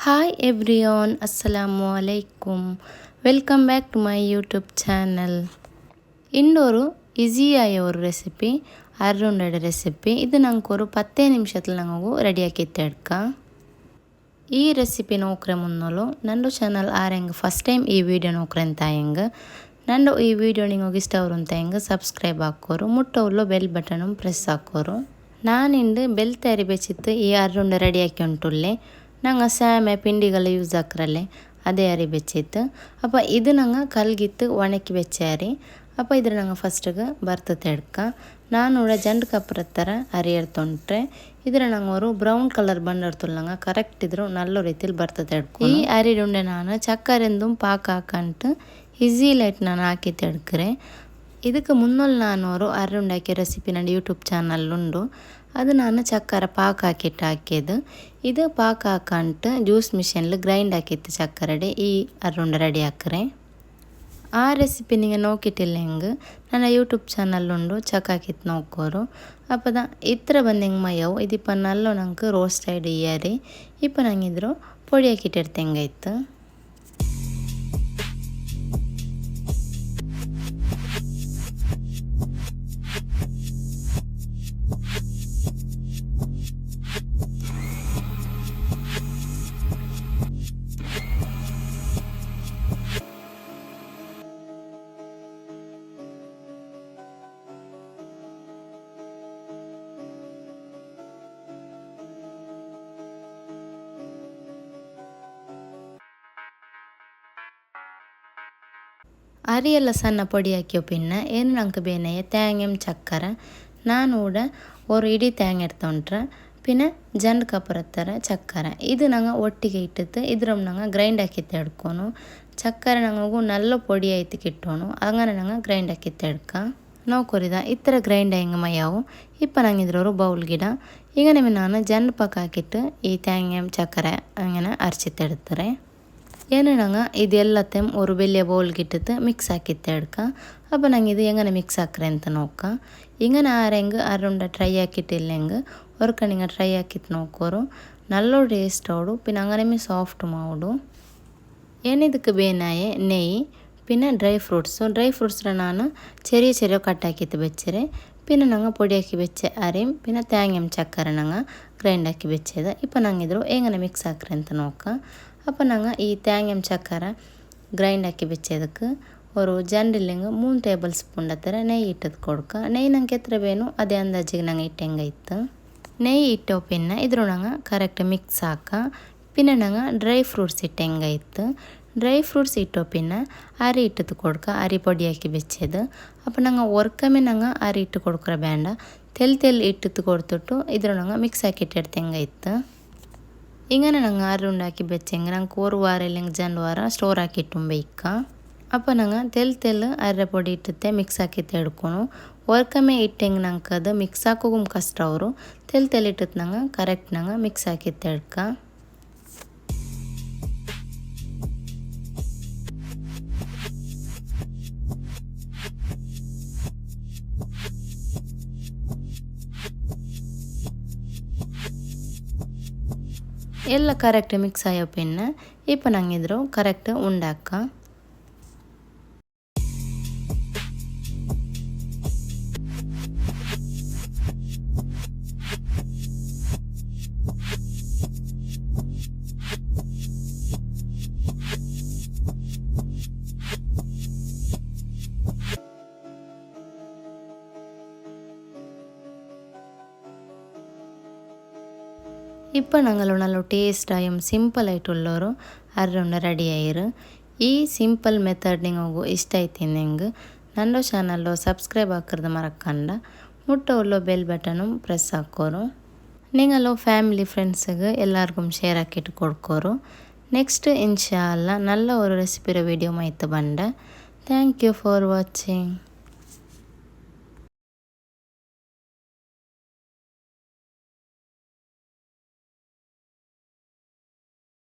Hi everyone, Assalamu alaikum. Welcome back to my YouTube channel. ಇನ್ನೊರು ಈಸಿಯಾಯ ಒಂದು recipe ಅರ್ರುಂಡಡೆ recipe ಇದು ನಂಗೆ ಒಂದು 10 ನಿಮಿಷದಲ್ಲಿ ನಂಗೆ ರೆಡಿಯಾಗಿ ತೆಡ್ಕ ಈ ರೆಸಿಪಿ ನೋಕ್ರೆ ಮುನ್ನೋಲು ನಂದು ಚಾನಲ್ ಆರೆಂಗೆ ಫಸ್ಟ್ ಟೈಮ್ ಈ ವಿಡಿಯೋ ನೋಕ್ರೆ ಅಂತ ಹೆಂಗೆ ನಂದು ಈ ವಿಡಿಯೋ ನಿಮಗೆ ಇಷ್ಟ ಅವರು ಅಂತ ಹೆಂಗೆ ಸಬ್ಸ್ಕ್ರೈಬ್ ಹಾಕೋರು ಮುಟ್ಟೋಲು ಬೆಲ್ ಬಟನ್ ಪ್ರೆಸ್ ಹಾಕೋರು ನಾನಿಂದು ಬೆಲ್ ತಯಾರಿ ಬೆಚ್ಚಿತ್ತು ಈ ಅರ್ರುಂಡ ರೆಡಿ ಹಾಕಿ ಉಂಟುಲ್ಲೆ ನಂಗೆ ಸ್ಯಾಮೆ ಪಿಂಡಿಗೆಲ್ಲ ಯೂಸ್ ಹಾಕ್ರಲ್ಲೇ ಅದೇ ಅರಿ ಬೆಚ್ಚಿತ್ತು ಅಪ್ಪ ಇದು ನಂಗೆ ಕಲ್ಗಿತ್ತು ಒಣಕಿ ಬೆಚ್ಚಾರಿ ಅಪ್ಪ ಇದ್ರ ನಂಗೆ ಫಸ್ಟಿಗೆ ಬರ್ತದೆ ಎಡ್ಕ ನಾನು ಜಂಡು ಕಪ್ಪರ ಥರ ಅರಿ ಎಡ್ತೊಂಟ್ರೆ ಇದ್ರ ನಂಗೆ ಅವರು ಬ್ರೌನ್ ಕಲರ್ ಬಂದಿರ್ತಲ್ಲ ನಂಗೆ ಕರೆಕ್ಟ್ ಇದ್ರು ನಲ್ಲೋ ರೀತಿಲಿ ಬರ್ತದೆ ಎಡ್ಕು ಈ ಅರಿಡುಂಡೆ ನಾನು ಚಕ್ಕರೆಂದು ಪಾಕ ಹಾಕಂಟು ಈಸಿ ಲೈಟ್ ನಾನು ಹಾಕಿ ತೆಡ್ಕ್ರೆ ಇದಕ್ಕೆ ಮುನ್ನೊಲ್ ನಾನು ಅವರು ಅರ್ರುಂಡೆ ಹಾಕಿ ರೆಸಿಪಿ ನನ್ನ ಯೂಟ್ಯೂಬ್ ಚಾನಲ್ ಉಂಡು ಅದು ನಾನು ಚಕ್ಕರೆ ಪಾಕ ಹಾಕಿಟ್ಟು ಹಾಕಿದ್ದು ಇದು ಪಾಕ ಹಾಕಂಟು ಜ್ಯೂಸ್ ಮಿಷನ್ಲಿ ಗ್ರೈಂಡ್ ಹಾಕಿತ್ತು ಚಕ್ಕರಡೆ ಈ ಅರ್ರುಂಡ ರೆಡಿ ಹಾಕ್ರೆ ಆ ರೆಸಿಪಿ ನಿಮಗೆ ನೋಕಿಟ್ಟಿಲ್ಲ ಹೆಂಗೆ ನನ್ನ ಯೂಟ್ಯೂಬ್ ಚಾನಲ್ ಉಂಡು ಚಕ್ಕ ಹಾಕಿತ್ತು ನೋಕೋರು ಅಪ್ಪದ ಇತ್ರ ಬಂದು ಹೆಂಗೆ ಮಯ್ಯವು ಇದಿಪ್ಪ ನಲ್ಲೋ ನಂಗೆ ರೋಸ್ಟ್ ಸೈಡ್ ಇಯ್ಯಾರಿ ಇಪ್ಪ ನಂಗಿದ್ರು ಪೊಡಿ ಹಾಕಿಟ್ಟಿರ್ತೆ ಹೆಂಗಾಯ್ತು ಅರಿಯೆಲ್ಲ ಸಣ್ಣ ಪೊಡಿ ಹಾಕ್ಯೋ ಪಿನ್ನ ಏನು ನಂಗೆ ಬೇನೆಯ ತೇಂಗೆಮ್ ಚಕ್ಕರ ನಾನು ಕೂಡ ஒரு ಇಡೀ ತೇಂಗೆ ಎಡ್ತೊಂಟ್ರೆ ಪಿನ್ನ ಜಂಡು ಕಪ್ಪರ ಥರ ಚಕ್ಕರ ಇದು ನಂಗೆ ಒಟ್ಟಿಗೆ ಇಟ್ಟಿತ್ತು ಇದ್ರ ನಂಗೆ ಗ್ರೈಂಡ್ ಹಾಕಿತ್ತು ಎಡ್ಕೊನು ಚಕ್ಕರೆ ನಂಗೂ ನಲ್ಲ ಪೊಡಿ ಆಯ್ತು ಕಿಟ್ಟೋನು ಹಂಗಾರೆ ನಂಗೆ ಗ್ರೈಂಡ್ ಹಾಕಿತ್ತು ಎಡ್ಕ ನಾವು ಕೊರಿದ ಇತರ ಗ್ರೈಂಡ್ ಹೆಂಗೆ ಮಯ್ಯಾವು ಇಪ್ಪ ನಂಗಿದ್ರವರು ಬೌಲ್ ಗಿಡ ಈಗ ನಿಮಗೆ ನಾನು ಜಂಡು ಪಾಕ ಹಾಕಿಟ್ಟು ಈ ತೇಂಗೆಮ್ ಚಕ್ಕರೆ ಹಂಗೆ ಅರ್ಚಿತ್ತೆಡ್ತಾರೆ ಏನು ನಂಗೆ ಇದೆಲ್ಲ ತೆಮ್ ಒಂದು ಬೆಳ್ಳಿಯ ಬೌಲ್ಗಿಟ್ಟಿತ್ತು ಮಿಕ್ಸ್ ಹಾಕಿತ್ತು ಎಡ್ಕ ಅಪ್ಪ ನಂಗೆ ಇದು ಹೆಂಗನೆ ಮಿಕ್ಸ್ ಹಾಕ್ರೆ ಅಂತ ನೋಕ ಹಿಂಗನೆ ಆರೆಂಗೆ ಅರ್ರುಂಡ ಟ್ರೈ ಹಾಕಿಟ್ಟಿಲ್ಲ ಹೆಂಗೆ ಹೊರ್ಕಣಿಂಗ ಟ್ರೈ ಹಾಕಿತ್ತು ನೋಕೋರು ನಲ್ಲೋ ಟೇಸ್ಟ್ ಅವಡು ಪಿನ್ನ ಹಂಗನೆ ಸಾಫ್ಟ್ ಮಾವುಡು ಏನಿದಕ್ಕೆ ಬೇನಾಯೆ ನೆಯ್ಯಿ ಪಿನ್ನ ಡ್ರೈ ಫ್ರೂಟ್ಸ್ರ ನಾನು ಚೆರಿಯ ಕಟ್ ಹಾಕಿತ್ತು ಬೆಚ್ಚರೆ ಪಿನ್ನ ನಂಗೆ ಪೊಡಿ ಹಾಕಿ ಬೆಚ್ಚೆ ಅರಿಮ್ ಪಿನ್ನ ತೇಂಗೆಮ್ ಚಕ್ಕರೆ ನಂಗೆ ಗ್ರೈಂಡ್ ಹಾಕಿ ಬೆಚ್ಚೆದ ಇಪ್ಪ ನಂಗಿದ್ರು ಹೆಂಗನೆ ಮಿಕ್ಸ್ ಹಾಕ್ರೆ ಅಂತ ನೋಕ ಅಪ್ಪ ನಂಗೆ ಈ ತೇಂಗೆಮ್ ಚಕ್ಕರ ಗ್ರೈಂಡ್ ಹಾಕಿ ಬೆಚ್ಚದಕ್ಕೆ ಅವರು ಜಂಡಿಲ್ಲಿಂಗೆ 3 ಟೇಬಲ್ ಸ್ಪೂನ್ ಹತ್ತಿರ ನೆಯ್ಯಿ ಇಟ್ಟದು ಕೊಡ್ಕ ನೆಯ್ಯಿ ನಂಗೆ ಎತ್ತರ ಬೇನು ಅದೇ ಅಂದಾಜಿಗೆ ನಂಗೆ ಇಟ್ಟು ಹೆಂಗಾಯ್ತು ನೆಯ್ಯಿ ಇಟ್ಟೋ ಪಿನ್ನ ಇದ್ರ ನಂಗೆ ಕರೆಕ್ಟ್ ಮಿಕ್ಸ್ ಹಾಕ ಪಿನ್ನ ನಂಗೆ ಡ್ರೈ ಫ್ರೂಟ್ಸ್ ಇಟ್ಟು ಹೆಂಗಾಯ್ತು ಡ್ರೈ ಫ್ರೂಟ್ಸ್ ಇಟ್ಟೋ ಪಿನ್ನ ಅರಿ ಇಟ್ಟದು ಕೊಡ್ಕ ಅರಿ ಪೊಡಿ ಹಾಕಿ ಬೆಚ್ಚದು ಅಪ್ಪ ನಂಗೆ ಒರ್ಕಮ್ಮೆ ನಂಗೆ ಅರಿ ಇಟ್ಟು ಕೊಡ್ಕ್ರೆ ಬೇಡ ತೆಲ್ ಇಟ್ಟದು ಕೊಡ್ತಿಟ್ಟು ಇದ್ರ ನಂಗೆ ಮಿಕ್ಸ್ ಹಾಕಿಟ್ಟು ಇಡ್ತು ಹೆಂಗಾಯ್ತು ಹಿಂಗನೆ ನಂಗೆ ಅರ್ರುಂಡ ಹಾಕಿ ಬೆಚ್ಚಂಗೆ ನಂಗೆ 1 ವಾರ ಇಲ್ಲ ಜಂಡು ವಾರ ಸ್ಟೋರ್ ಹಾಕಿಟ್ಟು ಬೇಯ್ಕ ಅಪ್ಪ ನಂಗೆ ತೆಲ್ ಅರ್ರೆ ಪೊಡಿ ಇಟ್ಟುತ್ತೆ ಮಿಕ್ಸ್ ಹಾಕಿತ್ತು ಎಡ್ಕೊನು ವರ್ಕಮ್ಮೆ ಇಟ್ಟಂಗೆ ನಂಗೆ ಅದು ಮಿಕ್ಸ್ ಹಾಕೋಗು ಕಷ್ಟ ಅವರು ತೆಲ್ ಇಟ್ಟದ್ದು ನಂಗೆ ಕರೆಕ್ಟ್ ನಂಗೆ ಮಿಕ್ಸ್ ಹಾಕಿತ್ತು ಎಡ್ಕ ಎಲ್ಲ ಕರೆಕ್ಟ್ ಮಿಕ್ಸ್ ಆಯೋ ಪಿನ್ನ ಇಪ್ಪ ನಂಗಿದ್ರು ಕರೆಕ್ಟ್ ಉಂಡಾಕ இப்போ நாங்கள் நல்ல டேஸ்டாயும் ಸಿಂಪಲ್ ಆയിട്ടുಳ್ಳವರು ಅರ್ರುಂಡ ರೆಡಿ ಆಯಿರು ಈ ಸಿಂಪಲ್ ಮೆಥಡ್ ನಿಮಗೂ ಇಷ್ಟ ಆಯ್ತು ನಿಂಗೆ ನನ್ನ ಚಾನಲ್ಲು ಸಬ್ಸ್ಕ್ರೈಬ್ ಹಾಕಿರ್ದು ಮರಕಂಡ ಮುಟ್ಟೋ ಬೆಲ್ ಬಟನು ಪ್ರೆಸ್ ಹಾಕೋರು ನಿಂಗಲ್ಲೋ ಫ್ಯಾಮಿಲಿ ಫ್ರೆಂಡ್ಸಿಗೆ ಎಲ್ಲರಿಗೂ ಶೇರ್ ಹಾಕಿಟ್ಟು ಕೊಡ್ಕೋರು ನೆಕ್ಸ್ಟ್ ಇನ್ಶಾ ಅಲ್ಲ நல்ல ஒரு ரெசிபிರ ವಿಡಿಯೋ ಮಾಹಿತಿ ಬಂಡ ಥ್ಯಾಂಕ್ ಯು ಫಾರ್ ವಾಚಿಂಗ್